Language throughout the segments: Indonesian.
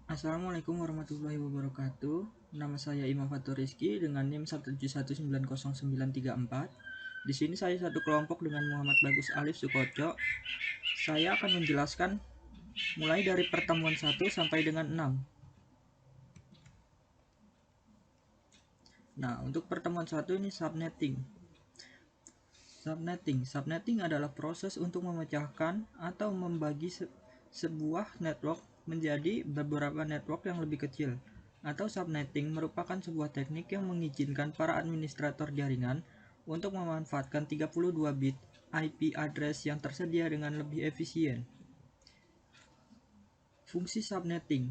Assalamualaikum warahmatullahi wabarakatuh. Nama saya Imam Fatur Rizky dengan NIM 171900934. Di sini saya satu kelompok dengan Muhammad Bagus Alif Sukoco. Saya akan menjelaskan mulai dari pertemuan 1 sampai dengan 6. Nah, untuk pertemuan 1 ini subnetting. Subnetting adalah proses untuk memecahkan atau membagi sebuah network menjadi beberapa network yang lebih kecil. Atau subnetting merupakan sebuah teknik yang mengizinkan para administrator jaringan untuk memanfaatkan 32 bit IP address yang tersedia dengan lebih efisien. Fungsi subnetting.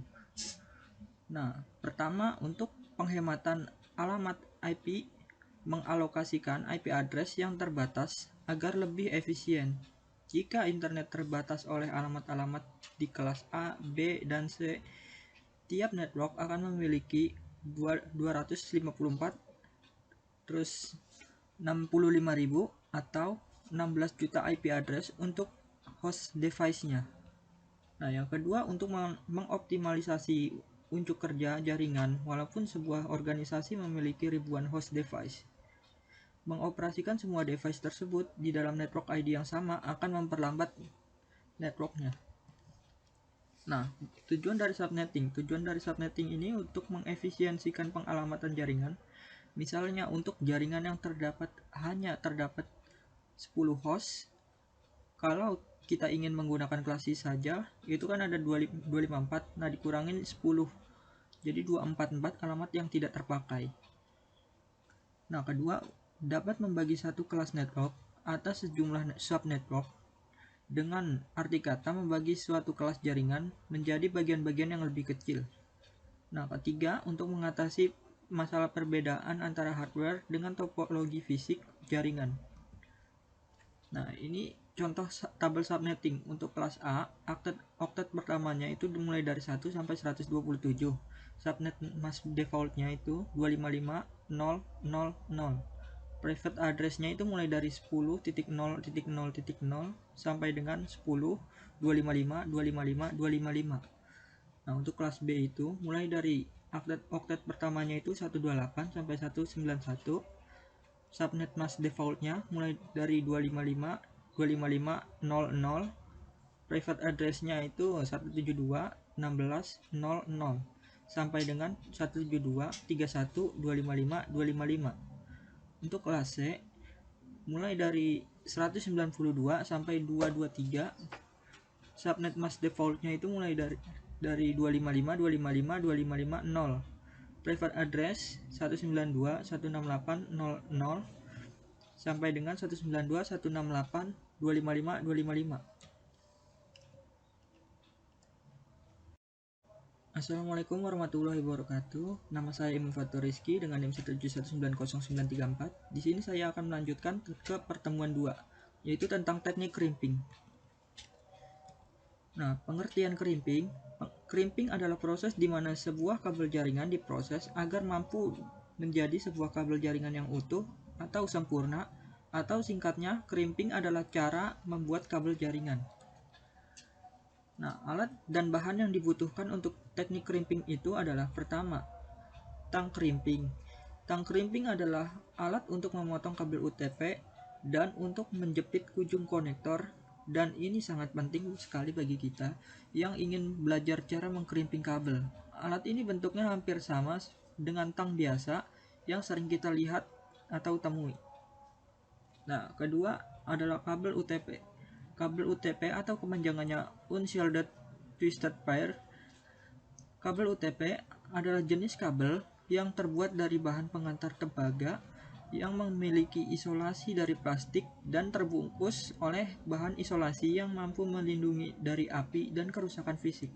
Nah, pertama untuk penghematan alamat IP, mengalokasikan IP address yang terbatas agar lebih efisien. Jika internet terbatas oleh alamat-alamat di kelas A, B, dan C, tiap network akan memiliki 254 terus 65.000 atau 16 juta IP address untuk host device-nya. Nah, yang kedua untuk mengoptimalisasi unjuk kerja jaringan walaupun sebuah organisasi memiliki ribuan host device. Mengoperasikan semua device tersebut di dalam network ID yang sama akan memperlambat networknya. Nah, tujuan dari subnetting ini untuk mengefisiensikan pengalamatan jaringan. Misalnya untuk jaringan yang hanya terdapat 10 host, kalau kita ingin menggunakan klasi saja, itu kan ada 254, nah dikurangin 10. Jadi 244 alamat yang tidak terpakai. Nah, kedua, dapat membagi satu kelas network atas sejumlah subnetwork. Dengan arti kata membagi suatu kelas jaringan menjadi bagian-bagian yang lebih kecil. Nah, ketiga, untuk mengatasi masalah perbedaan antara hardware dengan topologi fisik jaringan. Nah, ini contoh tabel subnetting untuk kelas A, oktet pertamanya itu dimulai dari 1 sampai 127. Subnet mask defaultnya itu 255.0.0.0. Private address-nya itu mulai dari 10.0.0.0 sampai dengan 10.255.255.255. Nah, untuk kelas B itu mulai dari oktet pertamanya itu 128 sampai 191. Subnet mask defaultnya mulai dari 255.255.0.0. Private address-nya itu 172.16.0.0 sampai dengan 172.31.255.255. Untuk kelas C mulai dari 192 sampai 223. Subnet mask defaultnya itu mulai dari 255.255.255.0. Private address 192.168.0.0 sampai dengan 192.168.255.255. Assalamualaikum warahmatullahi wabarakatuh. Nama saya Imam Fatur Rizky dengan NIM 171900934. Di sini saya akan melanjutkan ke pertemuan 2, yaitu tentang teknik crimping. Nah, pengertian crimping. Crimping adalah proses di mana sebuah kabel jaringan diproses agar mampu menjadi sebuah kabel jaringan yang utuh atau sempurna, atau singkatnya, crimping adalah cara membuat kabel jaringan. Nah, alat dan bahan yang dibutuhkan untuk teknik crimping itu adalah pertama, tang crimping. Tang crimping adalah alat untuk memotong kabel UTP dan untuk menjepit ujung konektor, dan ini sangat penting sekali bagi kita yang ingin belajar cara mengkrimping kabel. Alat ini bentuknya hampir sama dengan tang biasa yang sering kita lihat atau temui. Nah, kedua adalah kabel UTP. Kabel UTP atau kepanjangannya Unshielded Twisted Pair. Kabel UTP adalah jenis kabel yang terbuat dari bahan pengantar tembaga yang memiliki isolasi dari plastik dan terbungkus oleh bahan isolasi yang mampu melindungi dari api dan kerusakan fisik.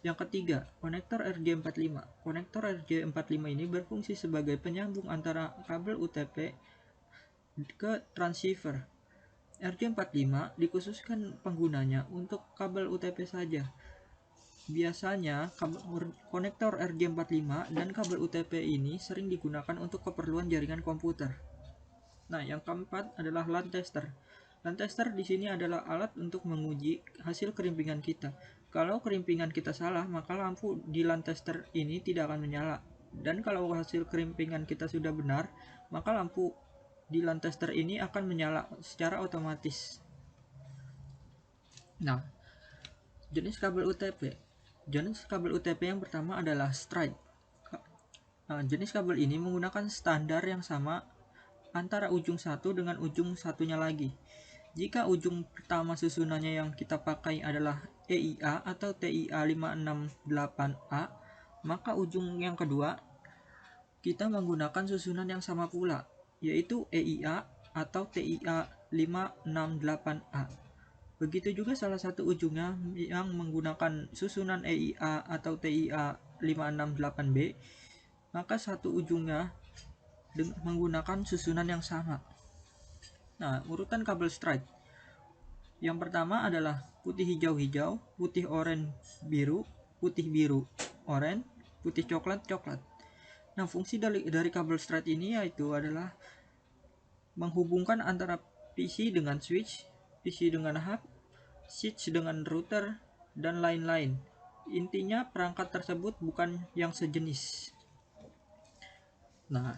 Yang ketiga, konektor RJ45. Konektor RJ45 ini berfungsi sebagai penyambung antara kabel UTP ke transceiver. RJ45 dikhususkan penggunanya untuk kabel UTP saja. Biasanya konektor RJ45 dan kabel UTP ini sering digunakan untuk keperluan jaringan komputer. Nah, yang keempat adalah LAN tester. LAN tester di sini adalah alat untuk menguji hasil kerimpingan kita. Kalau kerimpingan kita salah, maka lampu di LAN tester ini tidak akan menyala. Dan kalau hasil kerimpingan kita sudah benar, maka lampu di LAN tester ini akan menyala secara otomatis. Nah, jenis kabel UTP. Jenis kabel UTP yang pertama adalah straight. Nah, jenis kabel ini menggunakan standar yang sama antara ujung satu dengan ujung satunya lagi. Jika ujung pertama susunannya yang kita pakai adalah EIA atau TIA 568A, maka ujung yang kedua kita menggunakan susunan yang sama pula, yaitu EIA atau TIA 568A. Begitu juga salah satu ujungnya yang menggunakan susunan EIA atau TIA 568B, maka satu ujungnya menggunakan susunan yang sama. Nah, urutan kabel straight. Yang pertama adalah putih hijau-hijau, putih oranye biru, putih biru oranye, putih coklat coklat. Nah, fungsi dari kabel straight ini yaitu adalah menghubungkan antara PC dengan switch, PC dengan hub, switch dengan router, dan lain-lain. Intinya perangkat tersebut bukan yang sejenis. Nah,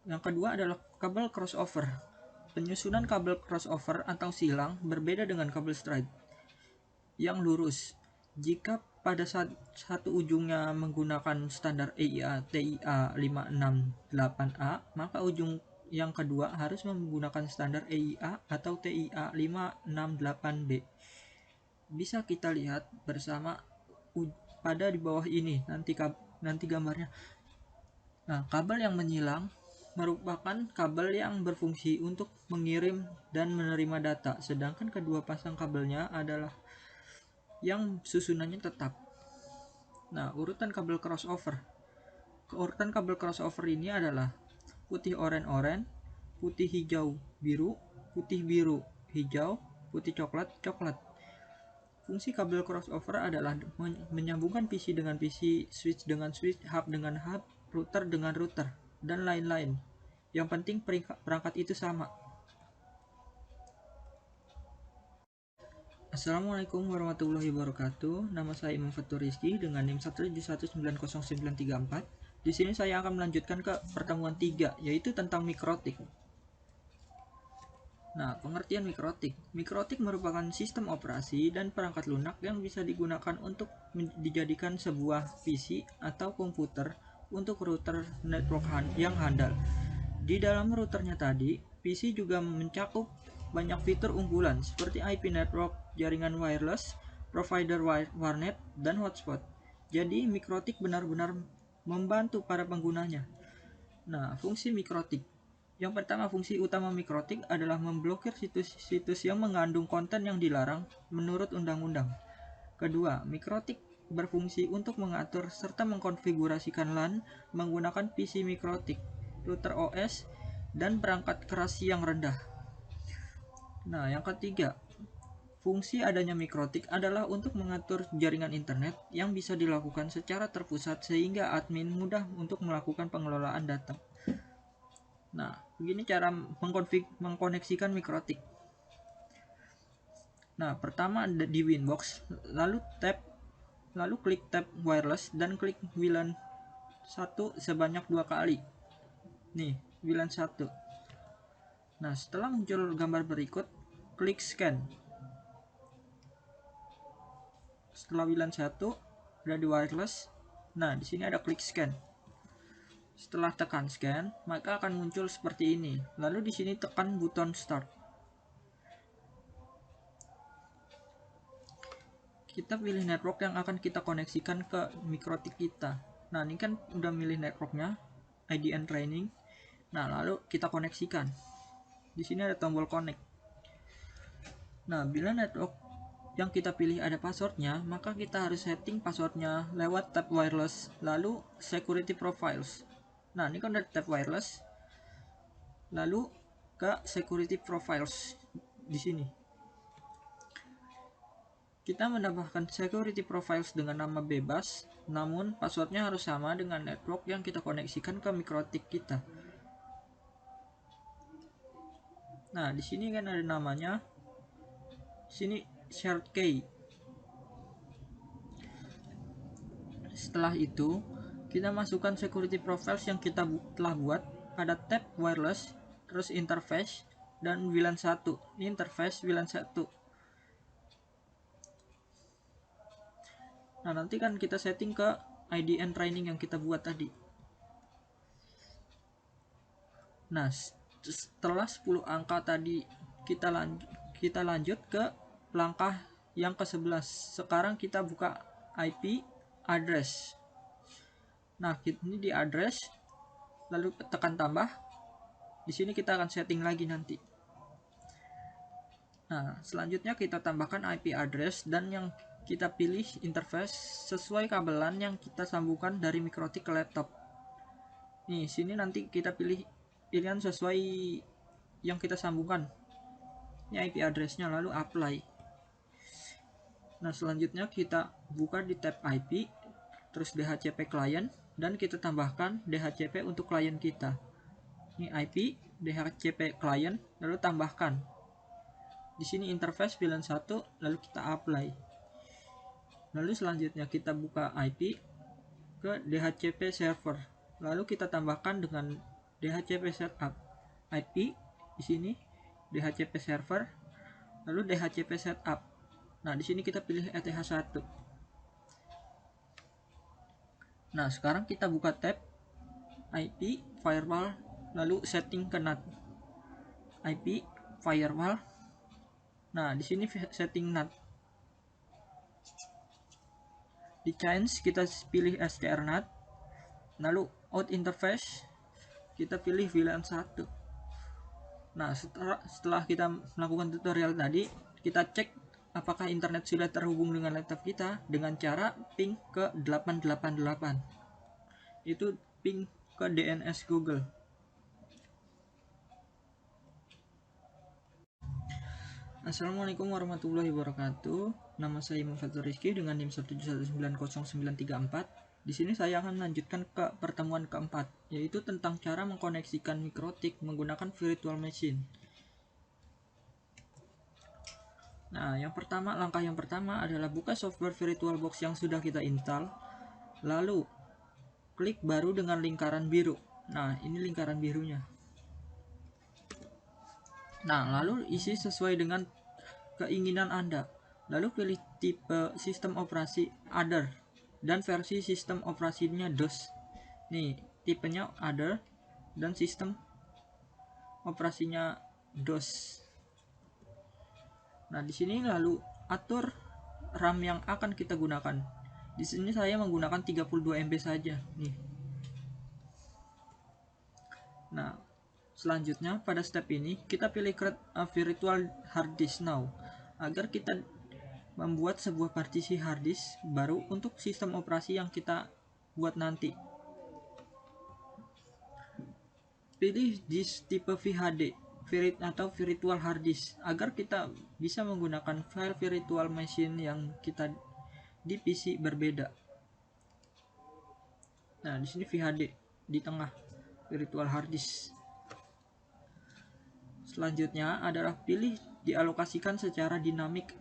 yang kedua adalah kabel crossover. Penyusunan kabel crossover atau silang berbeda dengan kabel straight yang lurus. Jika pada satu ujungnya menggunakan standar EIA TIA 568A, maka ujung yang kedua harus menggunakan standar EIA atau TIA 568B. Bisa kita lihat bersama pada di bawah ini nanti gambarnya. Nah, kabel yang menyilang merupakan kabel yang berfungsi untuk mengirim dan menerima data, sedangkan kedua pasang kabelnya adalah yang susunannya tetap. Nah, urutan kabel crossover. Urutan kabel crossover ini adalah putih oranye-oranye, putih hijau biru, putih biru hijau, putih coklat coklat. Fungsi kabel crossover adalah menyambungkan PC dengan PC, switch dengan switch, hub dengan hub, router dengan router, dan lain-lain. Yang penting perangkat itu sama. Assalamualaikum warahmatullahi wabarakatuh. Nama saya Imam Fatur Rizky dengan NIM 171900934. Di sini saya akan melanjutkan ke pertemuan 3, yaitu tentang mikrotik. Nah, pengertian mikrotik. Mikrotik merupakan sistem operasi dan perangkat lunak yang bisa digunakan untuk dijadikan sebuah PC atau komputer untuk router network yang handal. Di dalam routernya tadi, PC juga mencakup banyak fitur unggulan seperti IP network, jaringan wireless, provider warnet, dan hotspot. Jadi, mikrotik benar-benar membantu para penggunanya. Nah, fungsi mikrotik. Yang pertama, fungsi utama mikrotik adalah memblokir situs-situs yang mengandung konten yang dilarang menurut undang-undang. Kedua, mikrotik berfungsi untuk mengatur serta mengkonfigurasikan LAN menggunakan PC mikrotik, router OS, dan perangkat keras yang rendah. Nah, yang ketiga, fungsi adanya mikrotik adalah untuk mengatur jaringan internet yang bisa dilakukan secara terpusat sehingga admin mudah untuk melakukan pengelolaan data. Nah, begini cara mengkoneksikan mikrotik. Nah, pertama di Winbox, lalu klik tab wireless dan klik WLAN 1 sebanyak 2 kali. Nih, WLAN 1. Nah, setelah muncul gambar berikut, klik scan. Setelah WLAN 1 udah di wireless, nah di sini ada klik scan. Setelah tekan scan, maka akan muncul seperti ini. Lalu di sini tekan buton start. Kita pilih network yang akan kita koneksikan ke mikrotik kita. Nah, ini kan udah milih networknya, IDN training. Nah, lalu kita koneksikan. Di sini ada tombol connect. Nah, bila network yang kita pilih ada passwordnya, maka kita harus setting passwordnya lewat tab wireless, lalu security profiles. Nah, ini kan ada tab wireless, lalu ke security profiles di sini. Kita menambahkan security profiles dengan nama bebas, namun passwordnya harus sama dengan network yang kita koneksikan ke mikrotik kita. Nah, di sini kan ada namanya. Sini shared key. Setelah itu, kita masukkan security profiles yang kita telah buat pada tab wireless, terus interface, dan VLAN 1. Ini interface VLAN 1. Nah, nanti kan kita setting ke IDN training yang kita buat tadi. Nah, setelah 10 angka tadi kita lanjut ke langkah yang ke-11. Sekarang kita buka IP address. Nah, ini di address, lalu tekan tambah. Di sini kita akan setting lagi nanti. Nah, selanjutnya kita tambahkan IP address dan yang kita pilih interface sesuai kabelan yang kita sambungkan dari Mikrotik ke laptop. Nih, sini nanti kita pilih pilihan sesuai yang kita sambungkan. Ini IP addressnya, lalu apply. Nah, selanjutnya kita buka di tab IP, terus DHCP client, dan kita tambahkan DHCP untuk klien kita. Ini IP DHCP client, lalu tambahkan. Di sini interface VLAN 1, lalu kita apply. Lalu selanjutnya kita buka IP ke DHCP server, lalu kita tambahkan dengan DHCP setup. IP di sini DHCP server, lalu DHCP setup. Nah, di sini kita pilih ETH1. Nah, sekarang kita buka tab IP firewall, lalu setting ke NAT. IP firewall. Nah, di sini setting NAT. Di change kita pilih strNAT. Lalu out interface kita pilih VLAN 1. Nah, setelah kita melakukan tutorial tadi, kita cek apakah internet sudah terhubung dengan laptop kita dengan cara ping ke 888. Itu ping ke DNS Google. Assalamualaikum warahmatullahi wabarakatuh. Nama saya Mufatul Rizky dengan NIM 171909934. Di sini saya akan melanjutkan ke pertemuan keempat, yaitu tentang cara mengkoneksikan Mikrotik menggunakan virtual machine. Nah, langkah yang pertama adalah buka software VirtualBox yang sudah kita install, lalu klik baru dengan lingkaran biru. Nah, ini lingkaran birunya. Nah, lalu isi sesuai dengan keinginan Anda. Lalu pilih tipe sistem operasi Other dan versi sistem operasinya DOS. Nih, tipenya Other dan sistem operasinya DOS. Nah, di sini lalu atur RAM yang akan kita gunakan. Di sini saya menggunakan 32 MB saja, nih. Nah, selanjutnya pada step ini kita pilih create a virtual hard disk now agar kita membuat sebuah partisi hard disk baru untuk sistem operasi yang kita buat nanti. Pilih disk tipe VHD atau virtual hard disk agar kita bisa menggunakan file virtual machine yang kita di PC berbeda. Nah, di sini VHD di tengah, virtual hard disk. Selanjutnya adalah pilih dialokasikan secara dinamik,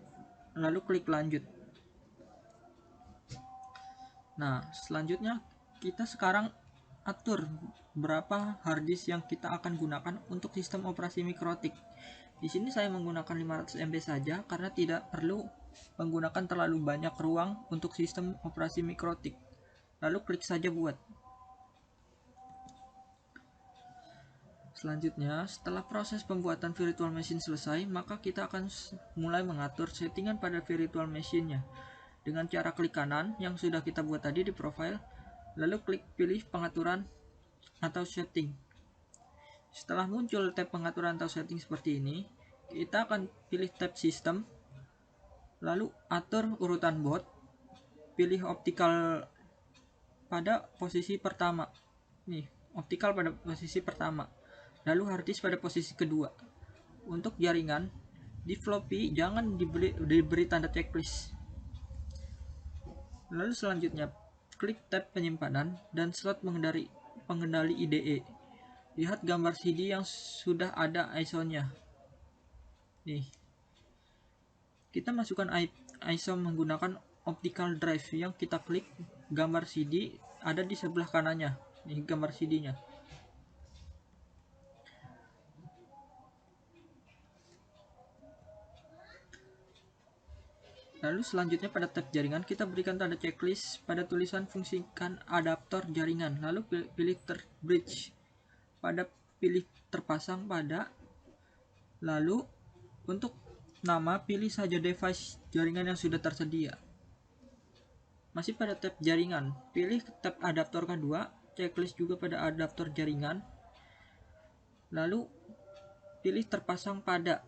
lalu klik lanjut. Nah, selanjutnya kita sekarang atur berapa hard disk yang kita akan gunakan untuk sistem operasi Mikrotik. Di sini saya menggunakan 500 MB saja karena tidak perlu menggunakan terlalu banyak ruang untuk sistem operasi Mikrotik. Lalu klik saja buat. Selanjutnya, setelah proses pembuatan virtual machine selesai, maka kita akan mulai mengatur settingan pada virtual machine-nya dengan cara klik kanan yang sudah kita buat tadi di profile, lalu klik pilih pengaturan atau setting. Setelah muncul tab pengaturan atau setting seperti ini, kita akan pilih tab sistem, lalu atur urutan boot, pilih optical pada posisi pertama. Nih, optical pada posisi pertama. Lalu hard disk pada posisi kedua. Untuk jaringan di floppy jangan diberi tanda checklist. Lalu selanjutnya klik tab penyimpanan dan slot pengendali IDE. Lihat gambar CD yang sudah ada ISO-nya. Nih. Kita masukkan ISO menggunakan optical drive yang kita klik gambar CD ada di sebelah kanannya. Ini gambar CD-nya. Lalu selanjutnya pada tab jaringan kita berikan tanda checklist pada tulisan fungsikan adaptor jaringan. Lalu pilih bridge. Pada pilih terpasang pada. Lalu untuk nama pilih saja device jaringan yang sudah tersedia. Masih pada tab jaringan, pilih tab adaptor kedua, checklist juga pada adaptor jaringan. Lalu pilih terpasang pada.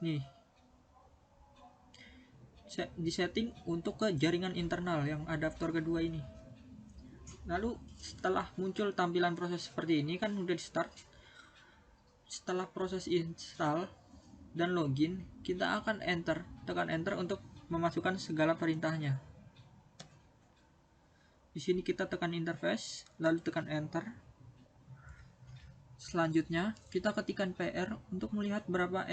Nih. Di setting untuk ke jaringan internal yang adaptor kedua ini. Lalu setelah muncul tampilan proses seperti ini kan udah di start. Setelah proses install dan login, kita akan tekan enter untuk memasukkan segala perintahnya. Di sini kita tekan interface, lalu tekan enter. Selanjutnya kita ketikkan PR untuk melihat berapa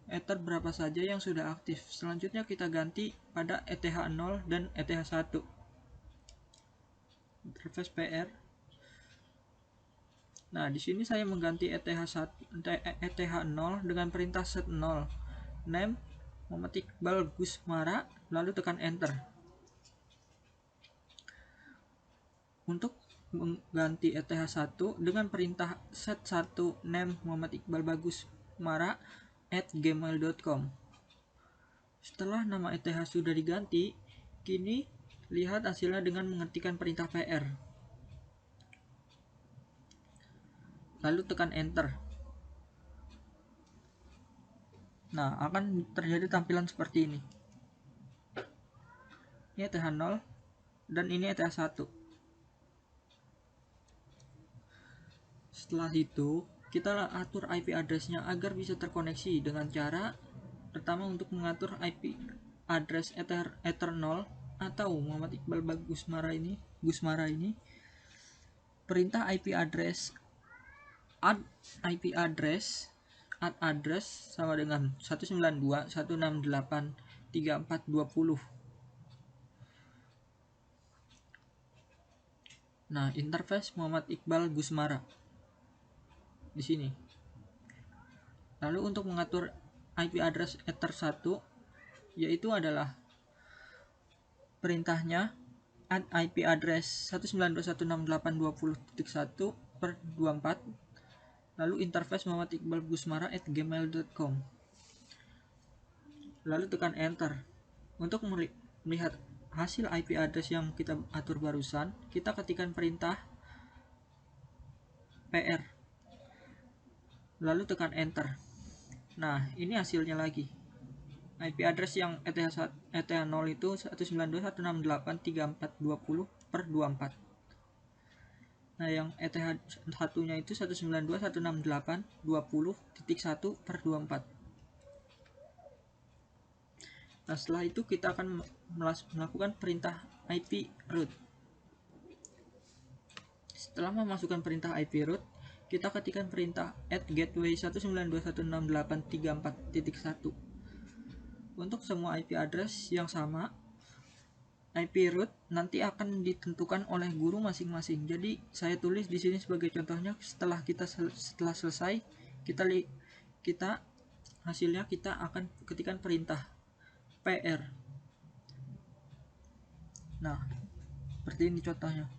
ether berapa saja yang sudah aktif. Selanjutnya kita ganti pada ETH0 dan ETH1. Interface PR. Nah, di sini saya mengganti ETH0 dengan perintah set0 name Muhammad Iqbal Gusmara, lalu tekan enter. Untuk mengganti ETH1 dengan perintah set1 name Muhammad Iqbal Bagus Mara @gmail.com. Setelah nama ETH sudah diganti, kini lihat hasilnya dengan mengetikkan perintah PR. Lalu tekan enter. Nah, akan terjadi tampilan seperti ini. Ini ETH0 dan ini ETH1. Setelah itu, kita atur IP address-nya agar bisa terkoneksi dengan cara pertama untuk mengatur IP address Ether0 atau Muhammad Iqbal Gusmara ini perintah IP address add address sama dengan 192.168.3420. Nah, interface Muhammad Iqbal Gusmara di sini. Lalu untuk mengatur IP address Ether1 yaitu adalah perintahnya add IP address 192.168.20.1/24, lalu interface Muhammad Iqbal Gusmara @gmail.com, lalu tekan enter. Untuk melihat hasil IP address yang kita atur barusan, kita ketikkan perintah PR, lalu tekan enter. Nah, ini hasilnya lagi. IP address yang ETH0 itu 192.168.3420/24. Nah, yang ETH1-nya itu 192.168.20.1/24. Nah, setelah itu kita akan melakukan perintah IP root. Setelah memasukkan perintah IP root, kita ketikkan perintah add gateway 192.168.34.1. Untuk semua IP address yang sama, IP root nanti akan ditentukan oleh guru masing-masing. Jadi saya tulis di sini sebagai contohnya. Setelah selesai, kita hasilnya kita akan ketikkan perintah PR. Nah, seperti ini contohnya.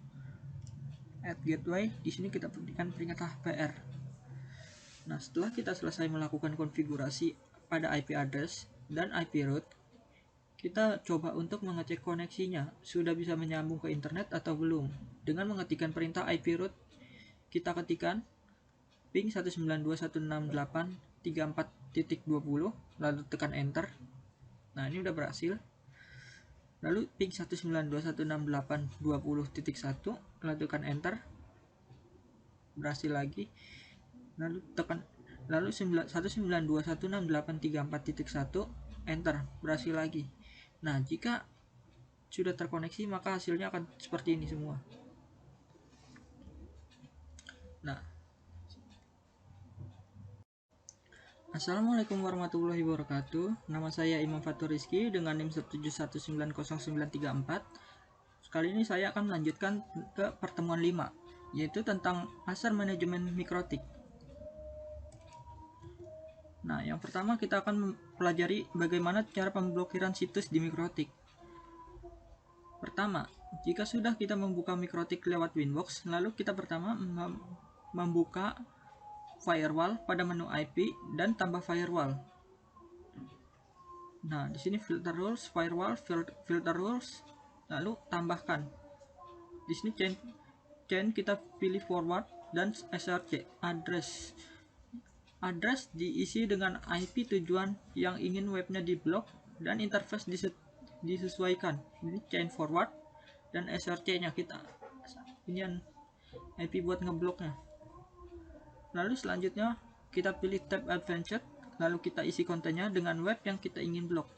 Add gateway, di sini kita berikan perintah PR. Nah, setelah kita selesai melakukan konfigurasi pada IP address dan IP root, kita coba untuk mengecek koneksinya sudah bisa menyambung ke internet atau belum. Dengan mengetikkan perintah IP root, kita ketikkan ping 192.168.34.20, lalu tekan enter. Nah, ini udah berhasil. Lalu ping 192.168.20.1, lalu tekan enter. Berhasil lagi. Lalu 192.168.34.1, enter. Berhasil lagi. Nah, jika sudah terkoneksi maka hasilnya akan seperti ini semua. Nah, Assalamualaikum warahmatullahi wabarakatuh. Nama saya Imam Fatur Rizky dengan NIM 171900934. kali ini saya akan melanjutkan ke pertemuan 5, yaitu tentang asar manajemen mikrotik. Nah, yang pertama kita akan mempelajari bagaimana cara pemblokiran situs di mikrotik. Pertama, jika sudah kita membuka mikrotik lewat Winbox, lalu kita pertama membuka firewall pada menu IP dan tambah firewall. Nah, di sini filter rules, firewall, filter rules, lalu tambahkan. Di sini chain kita pilih forward dan src address. Address diisi dengan IP tujuan yang ingin webnya diblok dan interface disesuaikan. Ini chain forward dan src-nya kita. Ini yang IP buat ngebloknya. Lalu selanjutnya kita pilih tab advanced, lalu kita isi kontennya dengan web yang kita ingin blok.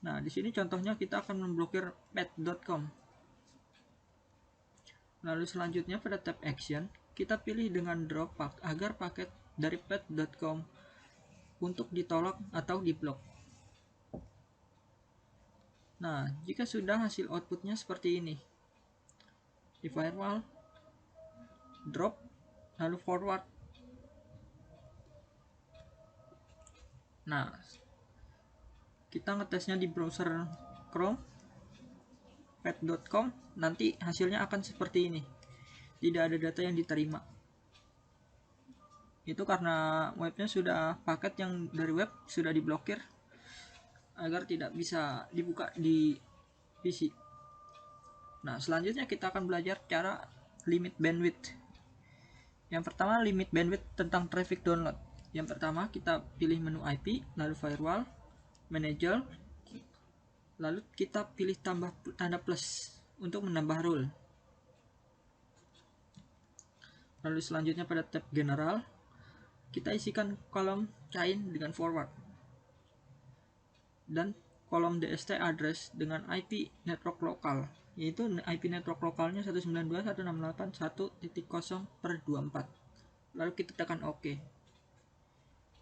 Nah, di sini contohnya kita akan memblokir pet.com. Lalu selanjutnya pada tab action, kita pilih dengan drop agar paket dari pet.com untuk ditolak atau diblok. Nah, jika sudah hasil outputnya seperti ini. Di firewall, drop, lalu forward. Nah, kita ngetesnya di browser Chrome, pet.com, nanti hasilnya akan seperti ini. Tidak ada data yang diterima. Itu karena webnya sudah, paket yang dari web sudah diblokir agar tidak bisa dibuka di PC. Nah, selanjutnya kita akan belajar cara limit bandwidth. Yang pertama, limit bandwidth tentang traffic download. Yang pertama, kita pilih menu IP, lalu firewall, manager, lalu kita pilih tambah tanda plus untuk menambah rule. Lalu selanjutnya pada tab general, kita isikan kolom chain dengan forward dan kolom DST address dengan IP network lokal, yaitu IP network lokalnya 192.168.1.0/24. Lalu kita tekan OK.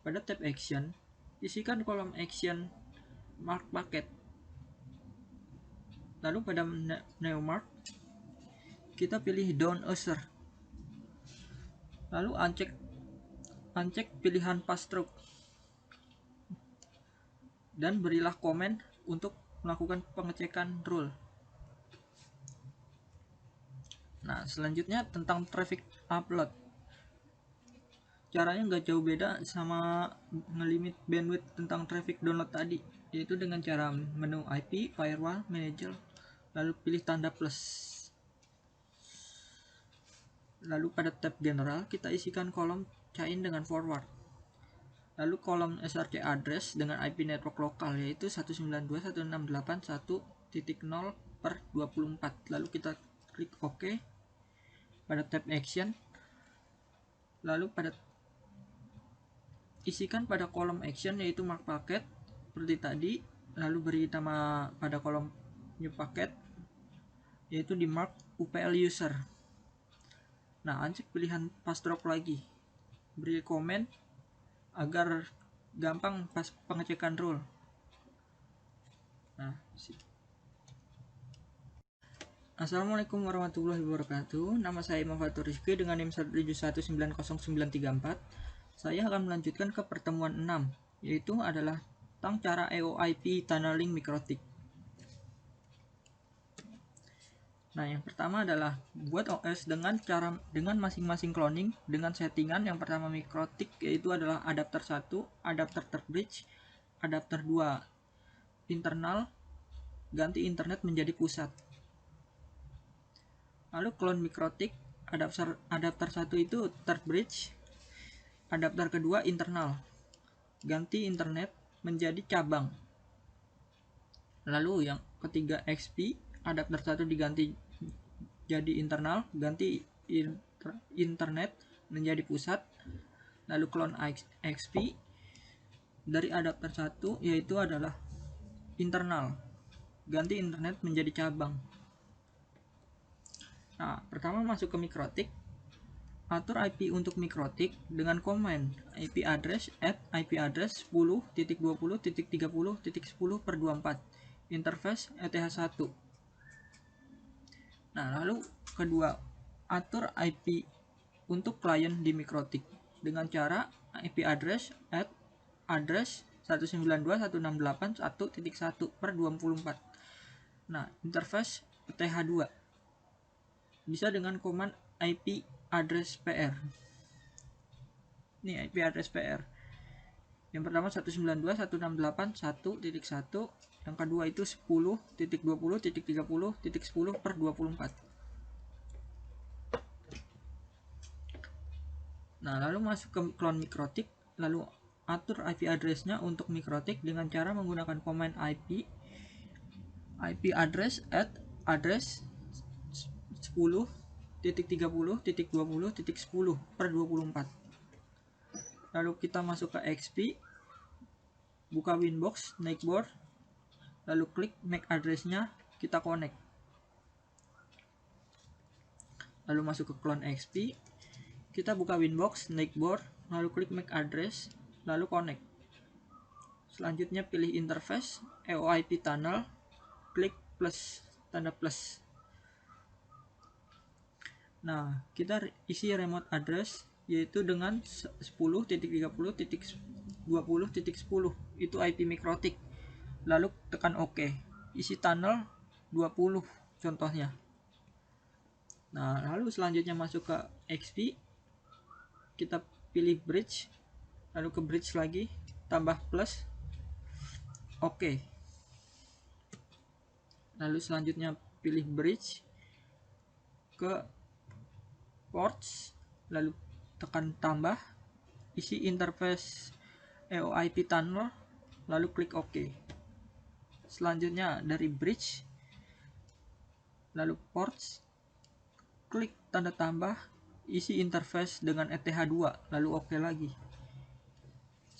Pada tab action, isikan kolom action mark packet. Lalu pada new mark, kita pilih down user. Lalu uncheck pilihan passthrough dan berilah komen untuk melakukan pengecekan rule. Nah, selanjutnya tentang traffic upload. Caranya nggak jauh beda sama ngelimit bandwidth tentang traffic download tadi, yaitu dengan cara menu IP, firewall, manager, lalu pilih tanda plus. Lalu pada tab general, kita isikan kolom chain dengan forward. Lalu kolom src address dengan IP network lokal, yaitu 192.168.1.0/24. Lalu kita klik OK. Pada tab action, lalu isikan pada kolom action, yaitu mark packet seperti tadi, lalu beri nama pada kolom new packet, yaitu di mark UPL user. Nah, uncheck pilihan passthrough lagi, beri komen agar gampang pas pengecekan rule. Nah, Assalamualaikum warahmatullahi wabarakatuh. Nama saya Imam Fatur Rizky dengan NIM 171900934. Saya akan melanjutkan ke pertemuan 6, yaitu adalah tentang cara EOIP tunneling mikrotik. Nah, yang pertama adalah buat OS dengan masing-masing cloning dengan settingan. Yang pertama mikrotik, yaitu adalah adapter 1, adapter bridge, adapter 2 internal, ganti internet menjadi pusat. Lalu clone mikrotik, adapter 1 itu third bridge, adapter kedua internal, ganti internet menjadi cabang. Lalu yang ketiga XP, adapter 1 diganti jadi internal, ganti internet menjadi pusat. Lalu clone XP dari adapter 1, yaitu adalah internal, ganti internet menjadi cabang. Nah, pertama masuk ke mikrotik, atur IP untuk mikrotik dengan command IP address @IP address 10.20.30.10/24. interface ETH1. Nah, lalu kedua, atur IP untuk klien di MikroTik dengan cara IP address at address 192.168.1.1/24. Nah, interface ETH2 bisa dengan command IP address PR. Ini IP address PR. Yang pertama 192.168.1.1, yang kedua itu 10.20.30.10/24. Nah, lalu masuk ke clone MikroTik, lalu atur IP address-nya untuk MikroTik dengan cara menggunakan command IP address at address 10.30.20.10/24. Lalu kita masuk ke XP, buka Winbox, naik board, lalu klik MAC address-nya, kita connect. Lalu masuk ke clone XP, kita buka Winbox, naik board, lalu klik MAC address, lalu connect. Selanjutnya pilih interface, EOIP tunnel, klik plus, tanda plus. Nah, kita isi remote address yaitu dengan 10.30.20.10, itu IP MikroTik. Lalu tekan OK. Isi tunnel 20 contohnya. Nah, lalu selanjutnya masuk ke XP, kita pilih bridge, lalu ke bridge lagi, tambah plus, OK. Lalu selanjutnya pilih bridge ke ports, lalu tekan tambah, isi interface EOIP tunnel, lalu klik OK. Selanjutnya dari bridge, lalu ports, klik tanda tambah, isi interface dengan ETH2, lalu OK lagi.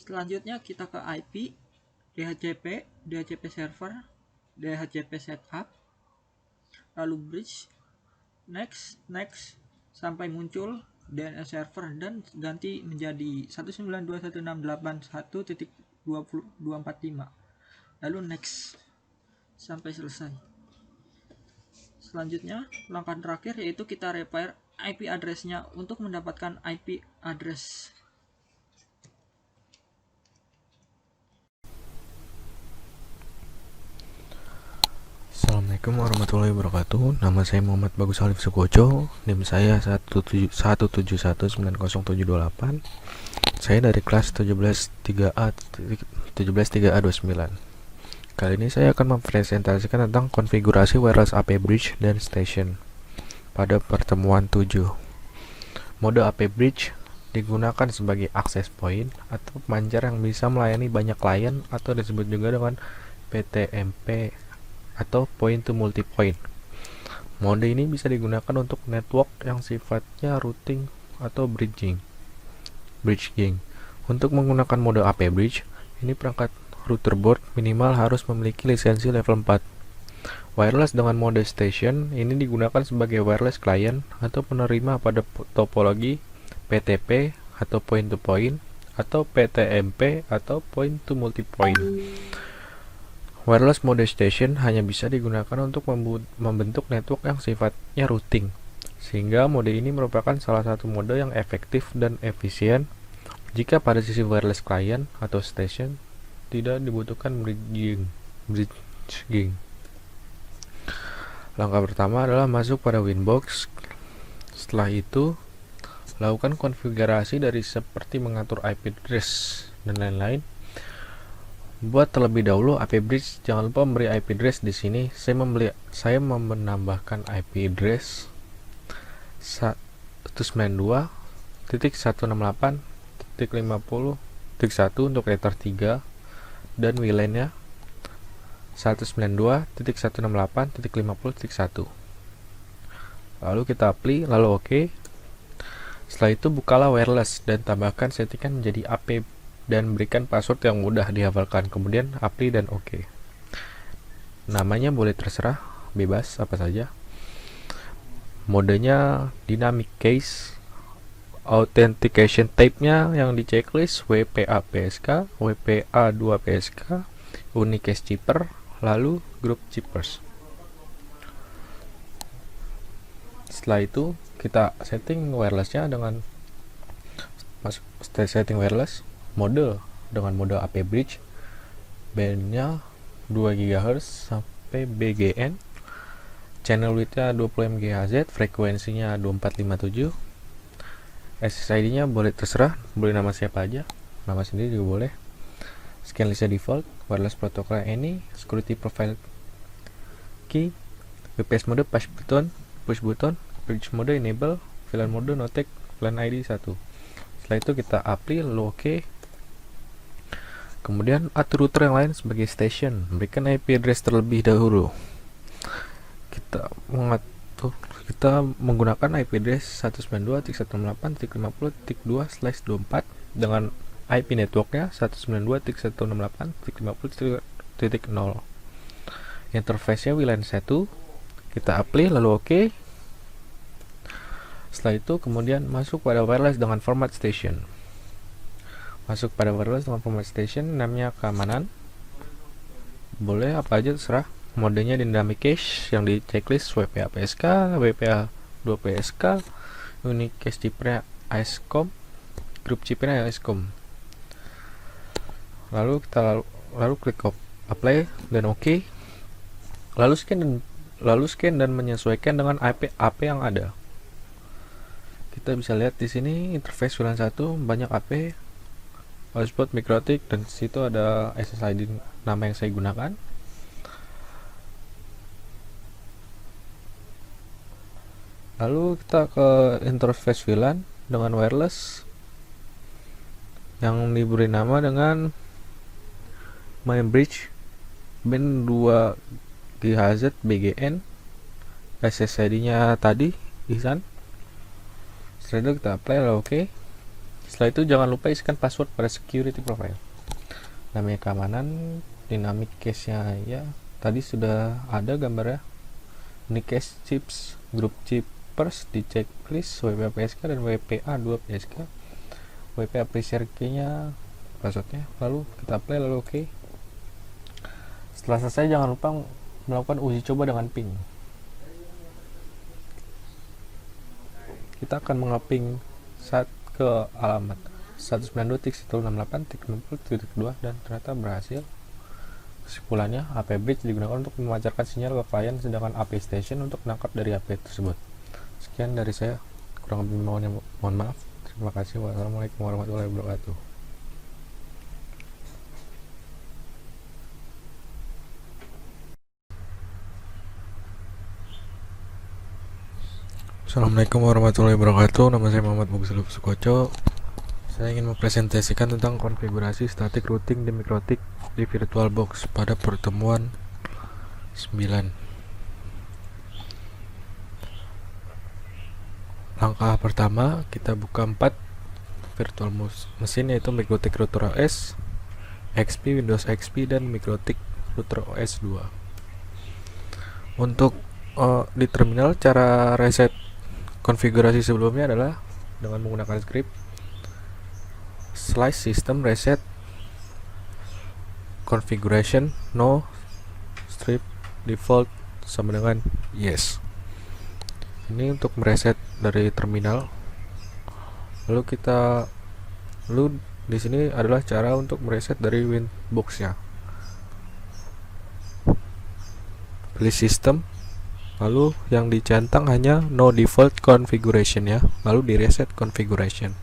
Selanjutnya kita ke IP, DHCP server, DHCP setup, lalu bridge, next, sampai muncul DNS server dan ganti menjadi 192.168.1.245. Lalu next sampai selesai. Selanjutnya, langkah terakhir yaitu kita repair IP address-nya untuk mendapatkan IP address. Assalamualaikum warahmatullahi wabarakatuh. Nama saya Muhammad Bagus Alif Sukoco. NIM saya 1719078. Saya dari kelas 173A29. Kali ini saya akan mempresentasikan tentang konfigurasi wireless AP bridge dan station pada pertemuan 7. Mode AP bridge digunakan sebagai access point atau pemancar yang bisa melayani banyak klien atau disebut juga dengan PTMP atau point to multipoint. Mode ini bisa digunakan untuk network yang sifatnya routing atau bridging. Untuk menggunakan mode AP bridge, ini perangkat router board minimal harus memiliki lisensi level 4. Wireless dengan mode station ini digunakan sebagai wireless client atau penerima pada topologi PTP atau point to point atau PTMP atau point to multipoint. Wireless mode station hanya bisa digunakan untuk membentuk network yang sifatnya routing, sehingga mode ini merupakan salah satu mode yang efektif dan efisien jika pada sisi wireless client atau station tidak dibutuhkan bridging. Langkah pertama adalah masuk pada Winbox. Setelah itu, lakukan konfigurasi dari seperti mengatur IP address dan lain-lain. Buat terlebih dahulu IP bridge, jangan lupa memberi IP address di sini. Saya menambahkan IP address 192.168.50.1 untuk ether 3 dan WLAN-nya 192.168.50.1. Lalu kita apply, lalu OK. Setelah itu bukalah wireless dan tambahkan settingan menjadi AP dan berikan password yang mudah dihafalkan, kemudian apply dan OK. Namanya boleh terserah, bebas apa saja. Modenya dynamic case. Authentication type-nya yang di checklist WPA PSK, WPA 2 PSK, Unicast Chipper, lalu group chippers. Setelah itu kita setting wirelessnya dengan setting wireless mode dengan mode AP bridge, bandnya 2 GHz sampai BGN, channel widthnya 20 MHz, frekuensinya 2457, SSID-nya boleh terserah, boleh nama siapa aja, nama sendiri juga boleh. Scan listnya default, wireless protocol ini, security profile key, VPS mode push button, bridge mode enable, VLAN mode no tag, VLAN ID 1. Setelah itu kita apply lalu OK. Kemudian atur router yang lain sebagai station, berikan IP address terlebih dahulu. Kita menggunakan IP address 192.168.50.2/24 dengan IP networknya 192.168.50.0. Interface-nya WLAN 1. Kita apply lalu OK. Setelah itu kemudian masuk pada wireless dengan format station. Masuk pada wireless dengan format station, namanya keamanan. Boleh apa aja terserah. Modenya dynamic cache yang di checklist WPA PSK, WPA 2 PSK, unique cache chipnya AESCOM, group chipnya AESCOM. Lalu kita klik apply dan OK. Lalu scan dan menyesuaikan dengan AP yang ada. Kita bisa lihat di sini interface WLAN 1 banyak AP, hotspot, mikrotik, dan situ ada SSID nama yang saya gunakan. Lalu kita ke interface WLAN dengan wireless yang diberi nama dengan main bridge, band 2 GHz BGN, SSID-nya tadi Ihsan. Setelah itu kita apply lalu OK. Setelah itu jangan lupa isikan password pada security profile. Namanya keamanan, dynamic cache-nya ya tadi sudah ada gambarnya. Ini cache chips, group chippers di checklist WPA PSK dan WPA 2 PSK. WPA pre-share key-nya passwordnya. Lalu kita apply lalu OK. Setelah selesai jangan lupa melakukan uji coba dengan ping. Kita akan mengaping saat ke alamat 192.168.60.2 dan ternyata berhasil. Kesimpulannya, AP bridge digunakan untuk memancarkan sinyal ke klien, sedangkan AP station untuk menangkap dari AP tersebut. Sekian dari saya, kurang lebih mohon maaf. Terima kasih. Wassalamualaikum warahmatullahi wabarakatuh. Assalamualaikum warahmatullahi wabarakatuh. Nama saya Muhammad Mugziluf Sukoco. Saya ingin mempresentasikan tentang konfigurasi static routing di MikroTik di VirtualBox pada pertemuan 9. Langkah pertama, kita buka 4 virtual mesin, yaitu MikroTik Router OS, XP, Windows XP, dan MikroTik Router OS 2. Untuk di terminal, cara reset konfigurasi sebelumnya adalah dengan menggunakan script slice system reset configuration no strip default sama dengan yes. Ini untuk mereset dari terminal. Lalu di sini adalah cara untuk mereset dari Winbox-nya. Pilih sistem, lalu yang dicentang hanya no default configuration ya, lalu di reset configuration.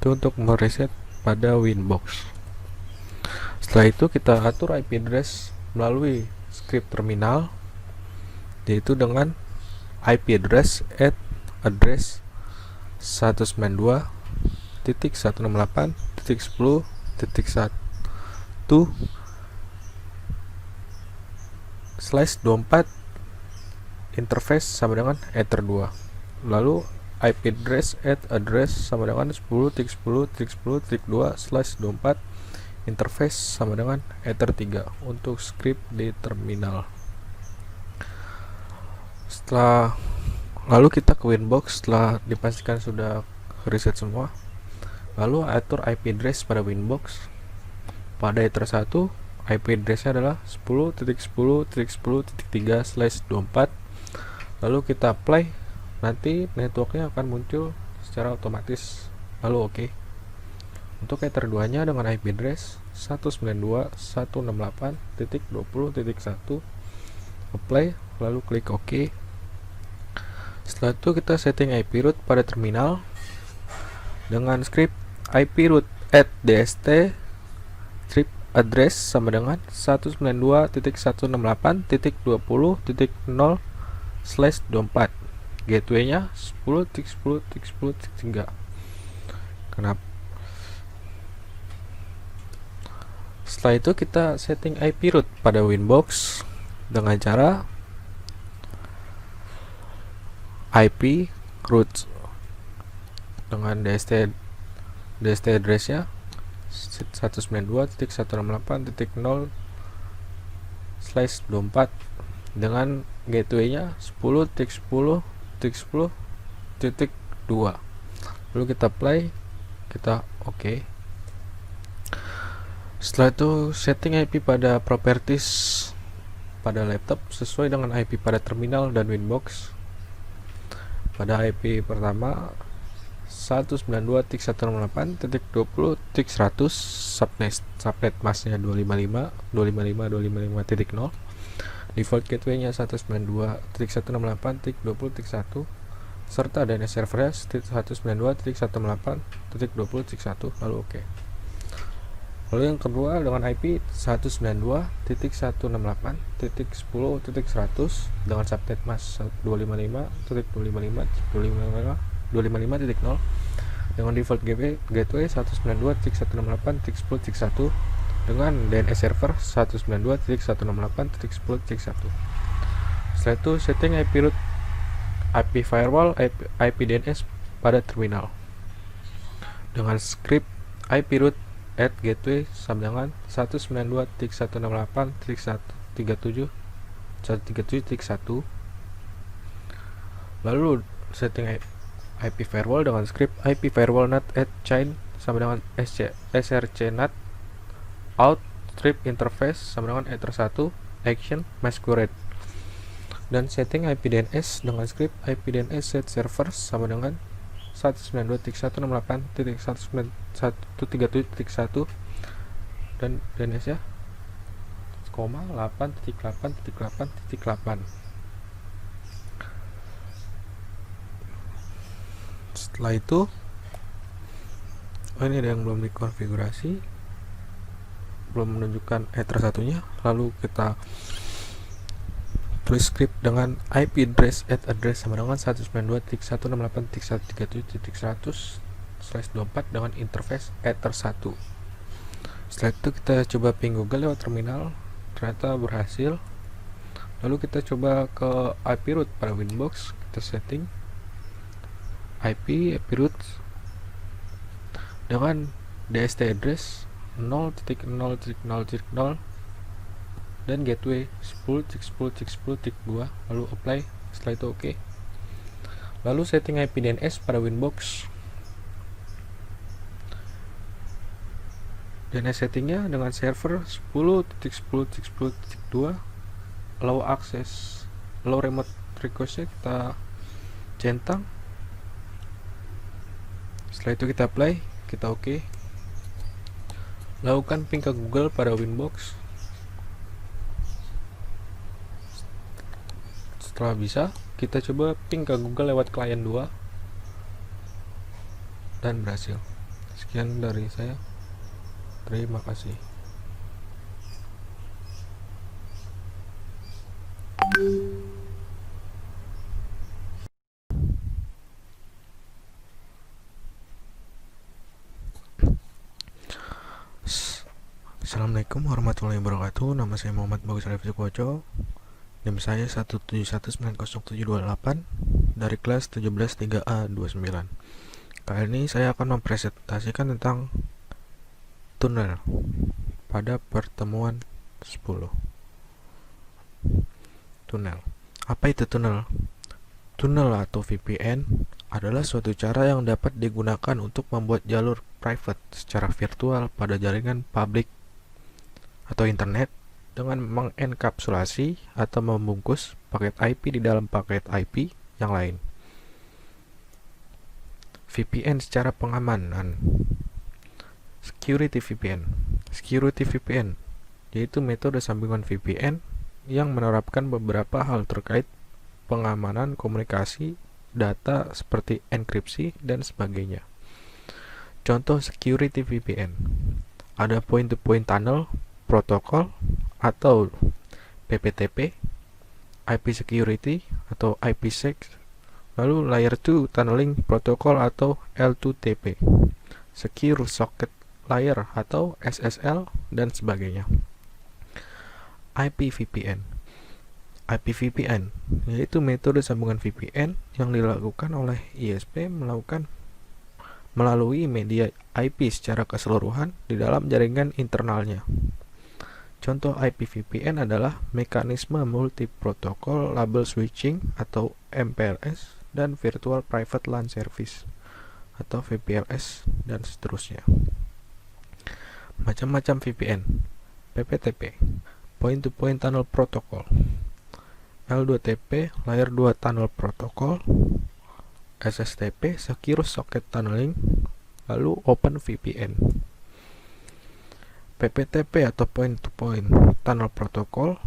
Itu untuk mereset pada Winbox. Setelah itu kita atur IP address melalui script terminal, yaitu dengan IP address at address 192.168.10/24 interface sama dengan ether 2. Lalu IP address at address sama dengan 10.10.10.10.2/24 interface sama dengan ether 3 untuk script di terminal. Lalu kita ke Winbox setelah dipastikan sudah reset semua. Lalu atur IP address pada Winbox pada ether 1 IP address-nya adalah 10.10.10.3/24. Lalu kita apply, nanti networknya akan muncul secara otomatis. Lalu oke. Untuk ether 2-nya dengan IP address 192.168.20.1, apply, lalu klik OK. Setelah itu kita setting IP root pada terminal dengan script IP root at dst strip address sama dengan 192.168.20.0/24. Gateway-nya 10.10.10.3. Kenapa? Setelah itu kita setting IP root pada Winbox dengan cara IP root dengan DST address-nya 192.168.0/24 dengan gateway-nya 10.10.10.2. Lalu kita apply, kita oke. Setelah itu setting IP pada properties pada laptop sesuai dengan IP pada terminal dan Winbox. Pada IP pertama 192.168.20.100, subnet masknya 255.255.255.0, default gateway-nya 192.168.20.1, serta DNS servernya 192.168.20.1. Lalu oke. Lalu yang kedua dengan IP 192.168.10.100 dengan subnet mask 255.255.255.0 dengan default gateway 192.168.10.1 dengan DNS server 192.168.10.1. Setelah itu setting IP root, IP firewall, IP DNS pada terminal dengan script IP root at gateway sama dengan 192.168.137.137.1. Lalu setting IP firewall dengan script IP firewall NAT at chain sama dengan src NAT out strip interface sama dengan ether1 action masquerade, dan setting IP DNS dengan script IP DNS set server sama dengan 192.168.137.1 dan DNS nya 8.8.8.8. Setelah itu ini ada yang belum dikonfigurasi, belum menunjukkan ether satunya. Lalu kita tulis script dengan IP address at address sama dengan 192.168.137.100/24 dengan interface ether1. Setelah itu kita coba ping Google lewat terminal, ternyata berhasil. Lalu kita coba ke IP root pada Winbox, kita setting IP root dengan DST address 0.0.0.0 dan gateway 10.10.10.2, lalu apply. Setelah itu oke. Lalu setting IP DNS pada Winbox. DNS settingnya dengan server 10.10.10.2, allow access, allow remote request-nya kita centang. Setelah itu kita apply, kita oke. Lakukan ping ke Google pada Winbox. Setelah bisa, kita coba ping ke Google lewat klien 2 dan berhasil. Sekian dari saya. Terima kasih. Assalamualaikum warahmatullahi wabarakatuh. Nama saya Muhammad Bagus Arif Sukoco. NIM saya 1719078 dari kelas 173A29. Kali ini saya akan mempresentasikan tentang tunnel pada pertemuan 10. Tunnel. Apa itu tunnel? Tunnel atau VPN adalah suatu cara yang dapat digunakan untuk membuat jalur private secara virtual pada jaringan publik atau atau internet dengan mengenkapsulasi atau membungkus paket IP di dalam paket IP yang lain. VPN secara pengamanan. Security VPN. Security VPN yaitu metode sambungan VPN yang menerapkan beberapa hal terkait pengamanan komunikasi data seperti enkripsi dan sebagainya. Contoh security VPN. Ada point-to-point tunnel protocol atau PPTP, IP security atau IPsec, lalu layer 2 tunneling protocol atau L2TP, secure socket layer atau SSL dan sebagainya. IP VPN. IP VPN yaitu metode sambungan VPN yang dilakukan oleh ISP melalui media IP secara keseluruhan di dalam jaringan internalnya. Contoh IP VPN adalah mekanisme multi-protocol label switching atau MPLS dan Virtual Private LAN Service atau VPLS dan seterusnya. Macam-macam VPN. PPTP, Point to Point Tunnel Protocol. L2TP, Layer 2 Tunnel Protocol. SSTP, Secure Socket Tunneling. Lalu OpenVPN. PPTP atau Point to Point Tunnel Protocol.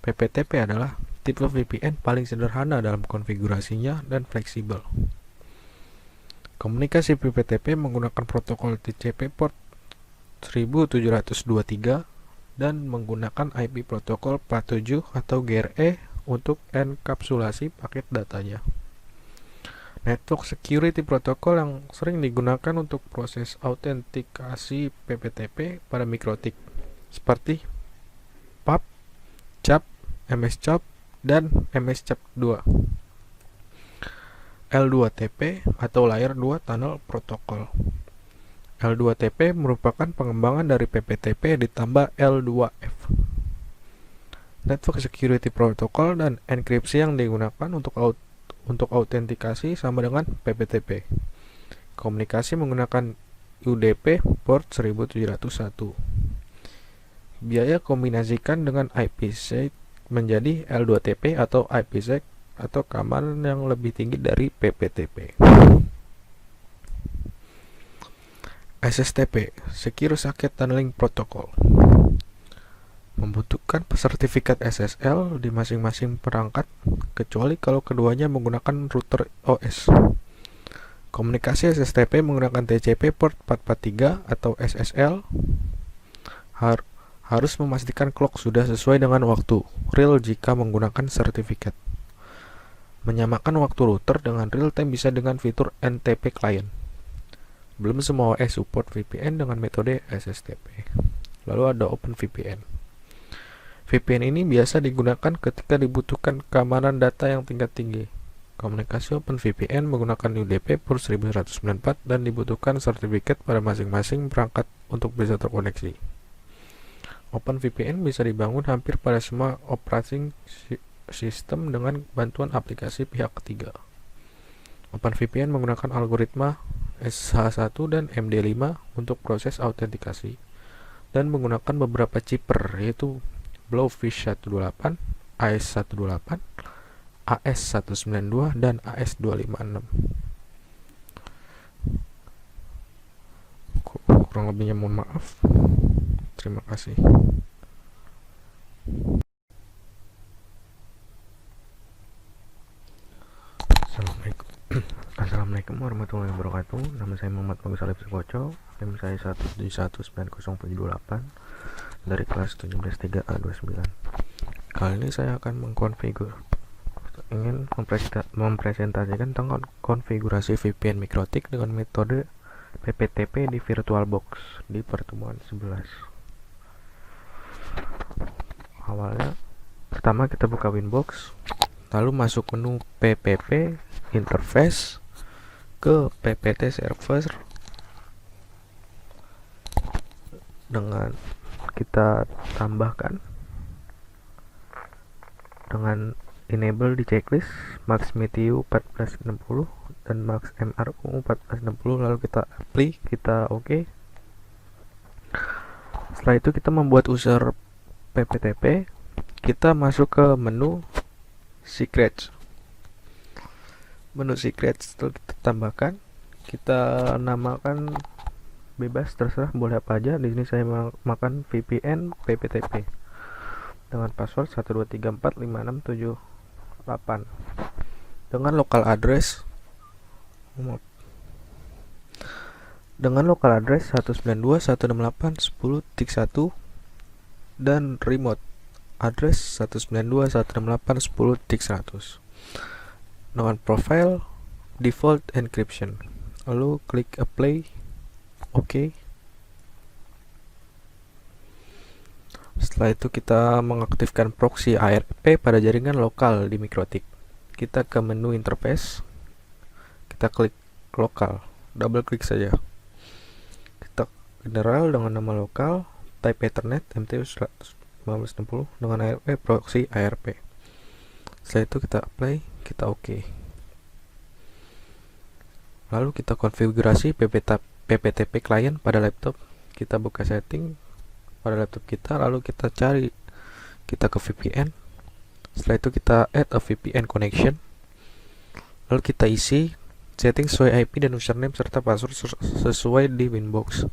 PPTP adalah tipe VPN paling sederhana dalam konfigurasinya dan fleksibel. Komunikasi PPTP menggunakan protokol TCP port 1723 dan menggunakan IP protokol 47 atau GRE untuk enkapsulasi paket datanya. Network Security Protocol yang sering digunakan untuk proses autentikasi PPTP pada mikrotik seperti PAP, CAP, MS-CAP, dan MS-CAP2. L2TP atau Layer 2 Tunnel Protocol. L2TP merupakan pengembangan dari PPTP ditambah L2F. Network Security Protocol dan enkripsi yang digunakan untuk autentikasi sama dengan PPTP. Komunikasi menggunakan UDP port 1701. Biaya kombinasikan dengan IPsec menjadi L2TP atau IPsec atau keamanan yang lebih tinggi dari PPTP. SSTP, Secure Socket Tunneling Protocol, membutuhkan sertifikat SSL di masing-masing perangkat, kecuali kalau keduanya menggunakan router OS. Komunikasi SSTP menggunakan TCP port 443 atau SSL harus memastikan clock sudah sesuai dengan waktu real jika menggunakan sertifikat. Menyamakan waktu router dengan real time bisa dengan fitur NTP client. Belum semua OS support VPN dengan metode SSTP. Lalu ada OpenVPN. VPN ini biasa digunakan ketika dibutuhkan keamanan data yang tingkat tinggi. Komunikasi OpenVPN menggunakan UDP port 1194 dan dibutuhkan sertifikat pada masing-masing perangkat untuk bisa terkoneksi. OpenVPN bisa dibangun hampir pada semua operating system dengan bantuan aplikasi pihak ketiga. OpenVPN menggunakan algoritma SH1 dan MD5 untuk proses autentikasi dan menggunakan beberapa chipper yaitu Blowfish 128, AS128, AS192, dan AS256. Kurang lebihnya mohon maaf. Terima kasih. Assalamualaikum warahmatullahi wabarakatuh. Nama saya Muhammad Bagus Alif Sukoco. NIM saya 1719078 dari kelas 173A29. Kali ini saya akan ingin mempresentasikan tentang konfigurasi VPN mikrotik dengan metode PPTP di VirtualBox di pertemuan 11. Awalnya, pertama kita buka Winbox, lalu masuk menu PPP interface ke PPT server dengan kita tambahkan dengan enable di checklist max MTU 1460 dan max MRU 1460, lalu kita apply, kita oke. Setelah itu kita membuat user pptp, kita masuk ke menu secrets. Menu secrets itu kita tambahkan, kita namakan bebas, terserah boleh apa aja. Di sini saya makan VPN pptp dengan password 123456788 dengan local address 192.168.10.1 dan remote address 192.168.10.100 dengan profile default encryption. Lalu klik apply, oke. Setelah itu kita mengaktifkan proxy ARP pada jaringan lokal di Mikrotik. Kita ke menu interface, kita klik lokal, double klik saja. Kita general dengan nama lokal, type ethernet MTU 1960 dengan ARP proxy ARP. Setelah itu kita apply, kita oke. Lalu kita konfigurasi pptp client pada laptop. Kita buka setting pada laptop kita, lalu kita cari, kita ke VPN. Setelah itu kita add a VPN connection, lalu kita isi setting sesuai IP dan username serta password sesuai di Winbox.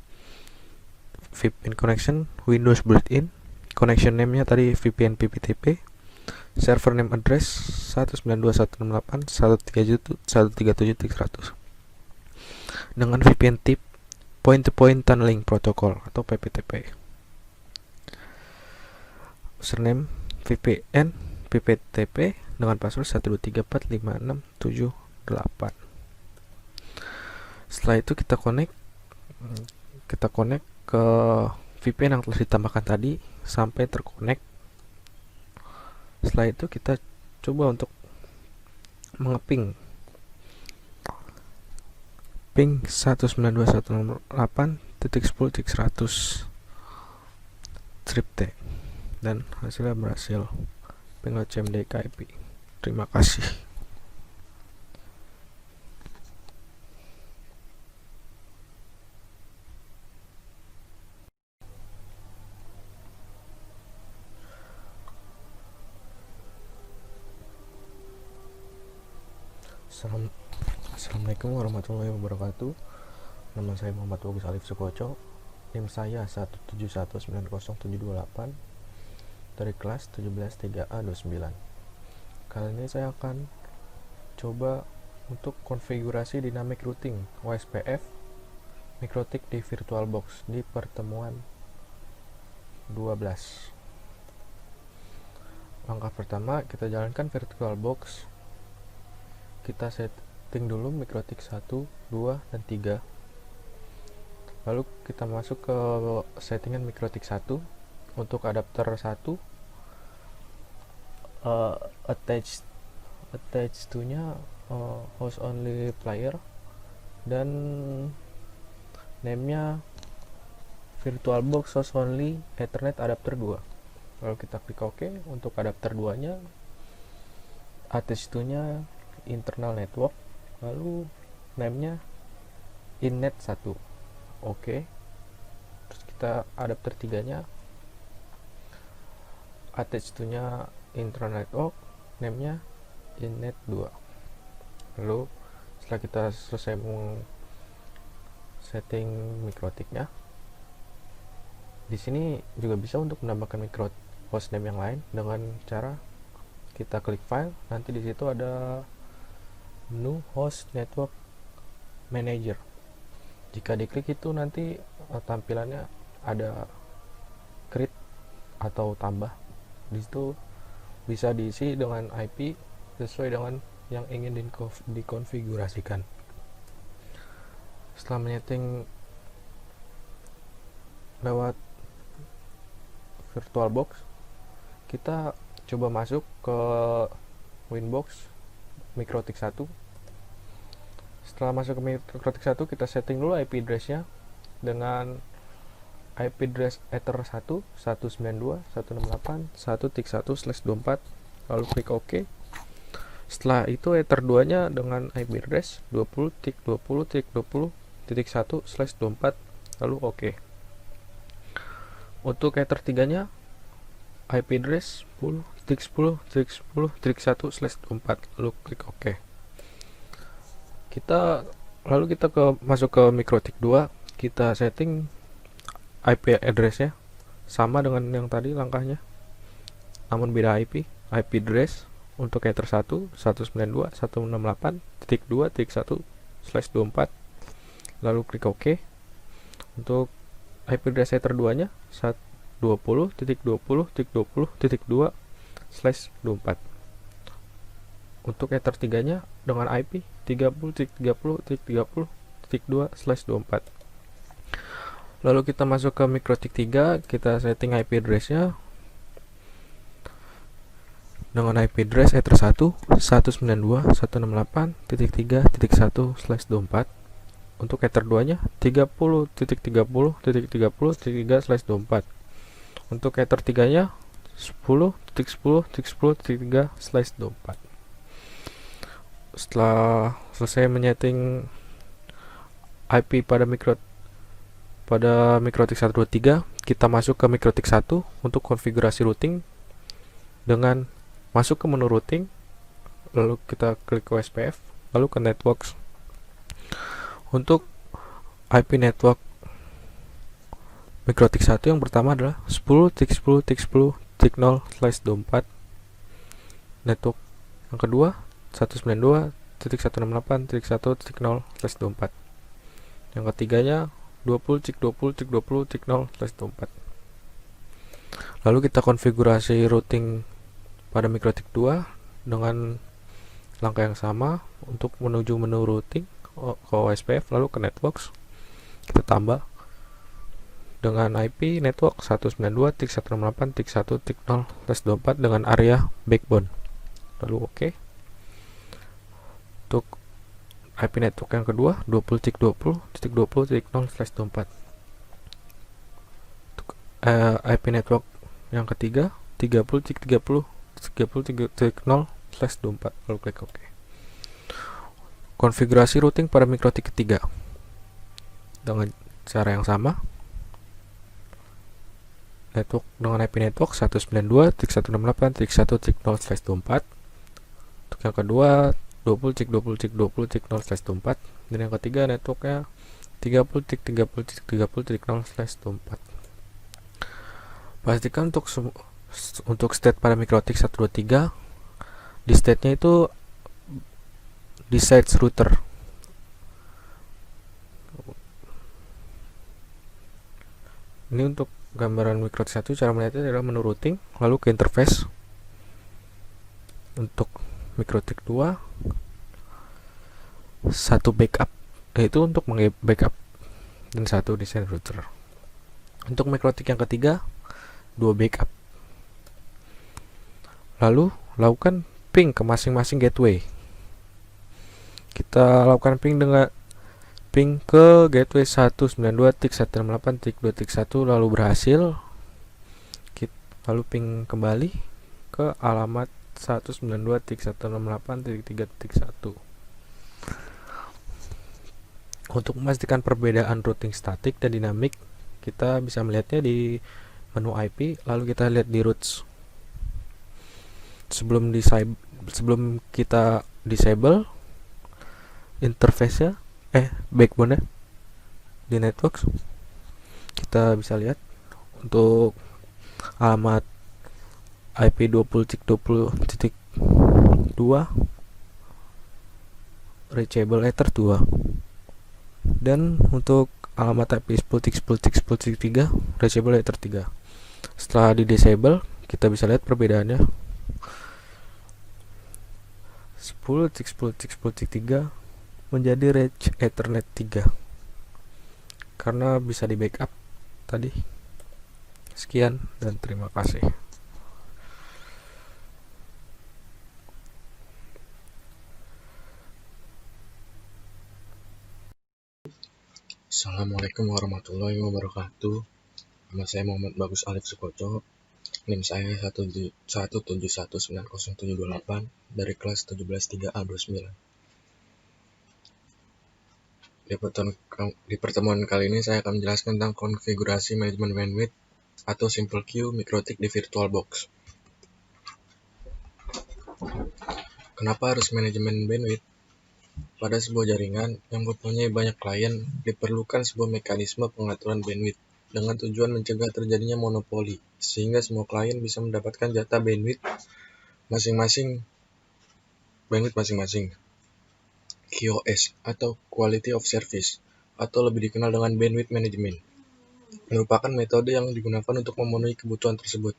VPN connection Windows built-in, connection name-nya tadi VPN pptp, server name address 192.168.137.100 dengan VPN tip point-to-point tunneling protocol atau PPTP. Username VPN pptp dengan password 123.456.7.8. Setelah itu kita connect ke VPN yang telah ditambahkan tadi sampai terconnect. Setelah itu kita coba untuk mengeping ping 192.168.10.100 strip T dan hasilnya berhasil payload CMDK IP. Terima kasih. Assalamualaikum warahmatullahi wabarakatuh. Nama saya Muhammad Bagus Alif Sukoco. NIM saya 1719078 dari kelas 173A29. Kali ini saya akan coba untuk konfigurasi dynamic routing OSPF Mikrotik di VirtualBox di pertemuan 12. Langkah pertama, kita jalankan VirtualBox. Kita setting dulu Mikrotik 1, 2, dan 3. Lalu kita masuk ke settingan Mikrotik 1. Untuk adapter 1, attach to nya host only player dan name nya VirtualBox host only Ethernet adapter 2. Lalu kita klik OK. Untuk adapter 2 nya attach to nya internal network, lalu name nya innet 1. OK. Terus kita adapter 3 nya attach to nya internal network, name nya innet 2. Lalu setelah kita selesai setting mikrotiknya, di sini juga bisa untuk menambahkan mikro hostname yang lain dengan cara kita klik file. Nanti di situ ada menu host network manager. Jika diklik itu nanti tampilannya ada create atau tambah. Di situ bisa diisi dengan IP sesuai dengan yang ingin dikonfigurasikan. Setelah menyeting lewat VirtualBox, kita coba masuk ke Winbox Mikrotik 1. Setelah masuk ke Mikrotik 1, kita setting dulu IP address-nya dengan IP address ether 1 192.168.1.1/24, lalu klik OK. Setelah itu ether 2 nya dengan IP address 20.20.20.1/24, lalu OK. Untuk header 3-nya IP address 10, trik 10, trik 10, trik 1/24, lalu klik OK. Lalu kita masuk ke mikrotik 2, kita setting IP address-nya sama dengan yang tadi langkahnya, namun beda IP address untuk header 1 192.168.2.1/24, lalu klik OK. Untuk IP address header 2 nya 20.20.20.2/24. Untuk header 3 nya dengan IP 30.30.30.2/24. Lalu kita masuk ke mikrotik 3, kita setting IP address nya dengan IP address header 1 192.168.3.1/24. Untuk header 2 nya 30.30.30.3/24. Untuk header 3 nya 10.10.10.3/24. Setelah selesai menyeting IP pada mikrotik 1, 2, 3, kita masuk ke mikrotik 1 untuk konfigurasi routing dengan masuk ke menu routing, lalu kita klik ke OSPF, lalu ke networks. Untuk IP network mikrotik 1 yang pertama adalah 10.10.10.0/24 network. Yang kedua 192.168.1.0/24. Yang ketiganya 20.20.20.0/24. Lalu kita konfigurasi routing pada mikrotik 2 dengan langkah yang sama. Untuk menuju menu routing ke OSPF, lalu ke networks, kita tambah dengan IP network 192.168.1.0/24 dengan area backbone, lalu OK. Untuk IP network yang kedua 20.20.20.0/24. Untuk IP network yang ketiga 30.30.30.0/24, lalu klik OK. Konfigurasi routing pada mikrotik ketiga dengan cara yang sama. Network dengan IP network 192.168.1.0/24. Untuk yang kedua 20.20.20.0/24, dan yang ketiga networknya 30.30.30.0/24. Pastikan untuk state pada mikrotik 1, 2, 3, di state-nya itu di sites router. Ini untuk gambaran mikrotik 1, cara melihatnya adalah menu routing, lalu ke interface. Untuk mikrotik 2 1 backup, yaitu untuk backup, dan 1 desain router. Untuk mikrotik yang ketiga 2 backup. Lalu lakukan ping ke masing-masing gateway. Kita lakukan ping ke gateway 192.168.2.1, lalu berhasil. Lalu ping kembali ke alamat 192.168.3.1. Untuk memastikan perbedaan routing statik dan dinamik, kita bisa melihatnya di menu IP, lalu kita lihat di routes. Sebelum kita disable interface-nya, backbone-nya di network, kita bisa lihat untuk alamat IP 20.20.2 reachable ether 2, dan untuk alamat IP 10.10.10.3 reachable ether 3. Setelah di disable, kita bisa lihat perbedaannya. 10.10.10.3 menjadi reach ethernet 3 karena bisa di backup tadi. Sekian dan terima kasih. Assalamualaikum warahmatullahi wabarakatuh. Nama saya Muhammad Bagus Alif Sukoco. NIM saya 1719078 dari kelas 173A29. Di pertemuan kali ini saya akan menjelaskan tentang konfigurasi manajemen bandwidth atau simple queue mikrotik di VirtualBox. Kenapa harus manajemen bandwidth? Pada sebuah jaringan yang mempunyai banyak klien, diperlukan sebuah mekanisme pengaturan bandwidth dengan tujuan mencegah terjadinya monopoli, sehingga semua klien bisa mendapatkan jatah bandwidth masing-masing. QoS atau Quality of Service, atau lebih dikenal dengan bandwidth management, merupakan metode yang digunakan untuk memenuhi kebutuhan tersebut.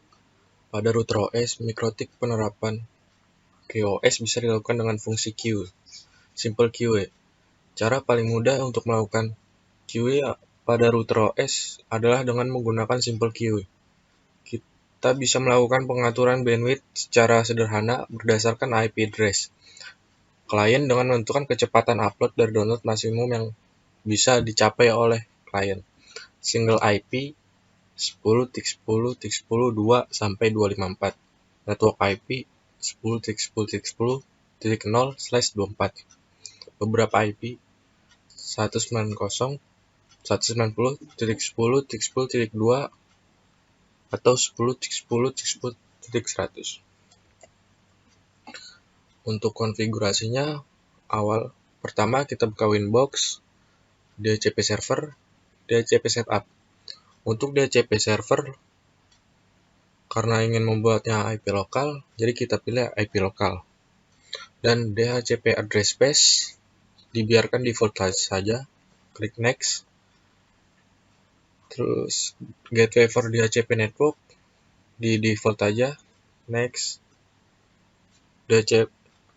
Pada router OS mikrotik, penerapan QoS bisa dilakukan dengan fungsi queue, simple queue. Cara paling mudah untuk melakukan queue pada router OS adalah dengan menggunakan simple queue. Kita bisa melakukan pengaturan bandwidth secara sederhana berdasarkan IP address klien dengan menentukan kecepatan upload dan download maksimum yang bisa dicapai oleh klien. Single IP 10.10.10.2 sampai 254. Network IP 10.10.10.0/24. Beberapa IP 190, 190.10.10.2 atau 10.10.10.100. Untuk konfigurasinya, pertama kita buka Winbox, DHCP server, DHCP setup. Untuk DHCP server, karena ingin membuatnya IP lokal, jadi kita pilih IP lokal. Dan DHCP address space dibiarkan default saja, klik next. Terus gateway for DHCP network di default aja, next.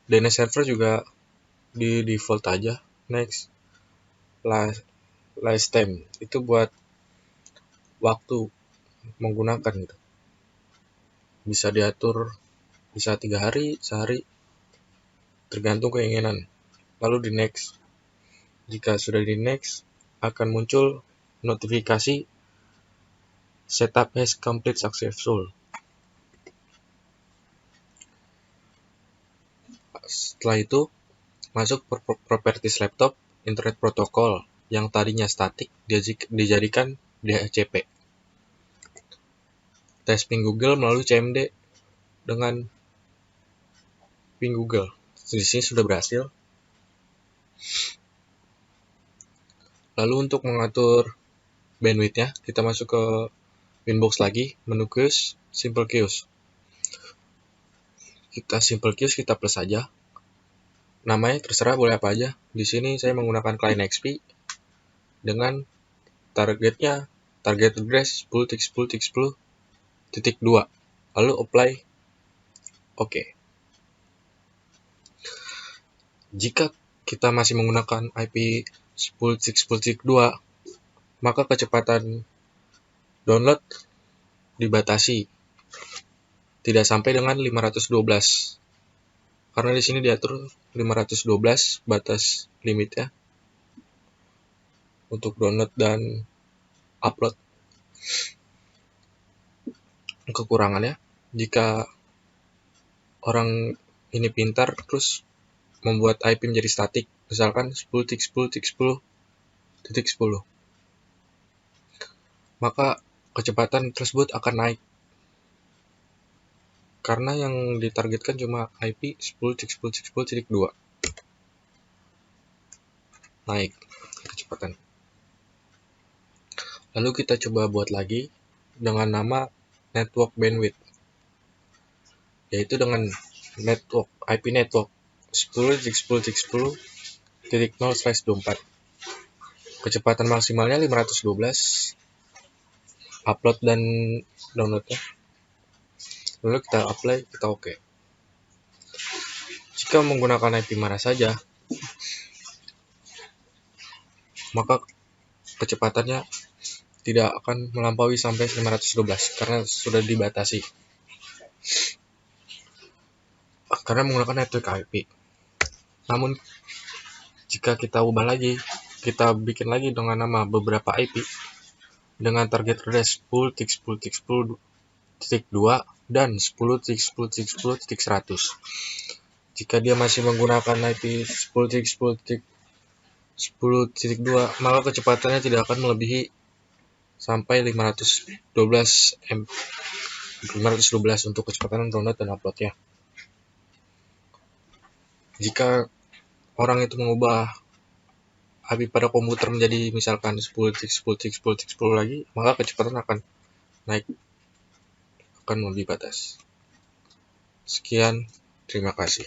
DNS server juga di default aja, next. Last time itu buat waktu menggunakan gitu. Bisa diatur, bisa 3 hari, sehari, tergantung keinginan. Lalu di next. Jika sudah di next, akan muncul notifikasi setup has complete successful. Setelah itu, masuk properties laptop, internet protocol yang tadinya statik dijadikan DHCP. Tes ping Google melalui CMD dengan ping Google. Di sini sudah berhasil. Lalu untuk mengatur bandwidth-nya, kita masuk ke Winbox lagi, menu queues, simple queues. Kita simple queues kita plus saja. Namanya terserah boleh apa aja. Di sini saya menggunakan client XP dengan target address 10.10.10.2. Lalu apply OK. Jika kita masih menggunakan IP 10.10.2, maka kecepatan download dibatasi tidak sampai dengan 512. Karena di sini diatur 512 batas limitnya untuk download dan upload. Kekurangannya, jika orang ini pintar terus membuat IP menjadi statik, misalkan 10.10.10.10, maka kecepatan tersebut akan naik. Karena yang ditargetkan cuma IP 10.10.10.2. Naik kecepatan. Lalu kita coba buat lagi dengan nama network bandwidth, yaitu dengan IP network 10.10.10.0/24. Kecepatan maksimalnya 512, upload dan downloadnya. Lalu kita apply, kita OK. Jika menggunakan IP mana saja, maka kecepatannya tidak akan melampaui sampai 512 karena sudah dibatasi. Karena menggunakan network IP. Namun jika kita ubah lagi, kita bikin lagi dengan nama beberapa IP dengan target address 10.10.10.2 dan 10.10.10.100. Jika dia masih menggunakan IP 10.10.10.2, maka kecepatannya tidak akan melebihi sampai 512 untuk kecepatan download dan uploadnya. Jika orang itu mengubah API pada komputer menjadi misalkan 10 detik lagi, maka kecepatan akan naik, akan melebihi batas. Sekian, terima kasih.